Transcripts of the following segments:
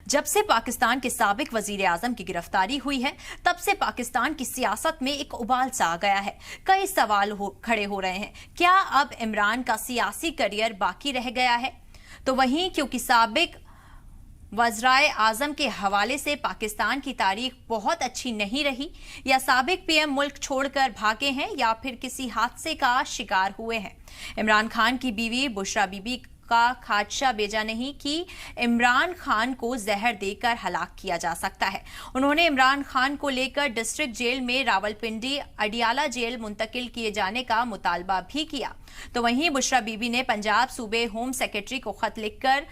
जब से पाकिस्तान के साबिक वजीर आजम की गिरफ्तारी हुई है, तब से पाकिस्तान की सियासत में एक उबाल सा आ गया है। कई सवाल खड़े हो रहे हैं, क्या अब इमरान का सियासी करियर बाकी रह गया है? तो वहीं क्योंकि साबिक वज़राए आजम के हवाले से पाकिस्तान की तारीख बहुत अच्छी नहीं रही, या साबिक पीएम मुल्क छोड़कर भागे हैं, या फिर किसी हादसे का शिकार हुए हैं। इमरान खान की बीवी बुशरा बीबी का खादशा बेजा नहीं कि इमरान खान को जहर देकर हलाक किया जा सकता है। उन्होंने इमरान खान को लेकर डिस्ट्रिक्ट जेल में रावलपिंडी अडियाला जेल मुंतकिल किए जाने का मुतालबा भी किया। तो वहीं बुशरा बीबी ने पंजाब सूबे होम सेक्रेटरी को खत लिखकर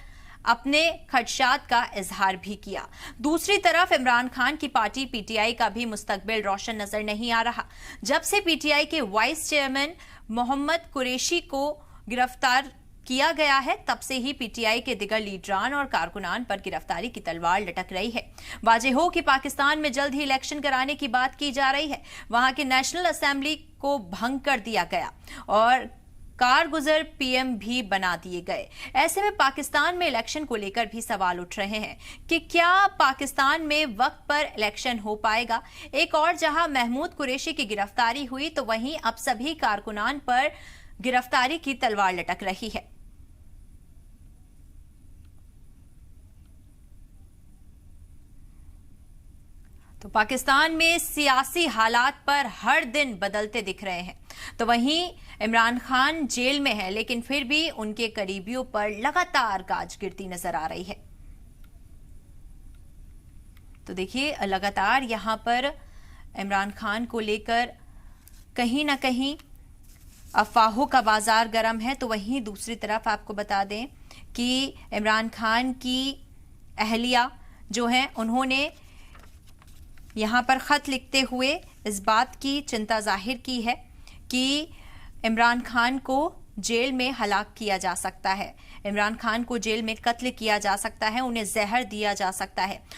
अपने खदशात का इजहार भी किया। दूसरी तरफ इमरान खान की पार्टी पीटीआई का भी मुस्तकबिल रोशन नजर नहीं आ रहा। जब से पीटीआई के वाइस चेयरमैन मोहम्मद कुरैशी को गिरफ्तार किया गया है, तब से ही पीटीआई के दिगर लीडरान और कारकुनान पर गिरफ्तारी की तलवार लटक रही है। वाज़ेह हो कि पाकिस्तान में जल्द ही इलेक्शन कराने की बात की जा रही है। वहां के नेशनल असेंबली को भंग कर दिया गया और कारगुजर पीएम भी बना दिए गए। ऐसे में पाकिस्तान में इलेक्शन को लेकर भी सवाल उठ रहे हैं कि क्या पाकिस्तान में वक्त पर इलेक्शन हो पाएगा। एक और जहां महमूद कुरैशी की गिरफ्तारी हुई, तो वहीं अब सभी कारकुनान पर गिरफ्तारी की तलवार लटक रही है। तो पाकिस्तान में सियासी हालात पर हर दिन बदलते दिख रहे हैं। तो वहीं इमरान खान जेल में है, लेकिन फिर भी उनके करीबियों पर लगातार गाज गिरती नजर आ रही है। तो देखिए, लगातार यहां पर इमरान खान को लेकर कहीं ना कहीं अफवाहों का बाजार गर्म है। तो वहीं दूसरी तरफ आपको बता दें कि इमरान खान की अहलिया जो है, उन्होंने यहाँ पर ख़त लिखते हुए इस बात की चिंता जाहिर की है कि इमरान खान को जेल में हलाक किया जा सकता है, इमरान खान को जेल में कत्ल किया जा सकता है, उन्हें जहर दिया जा सकता है।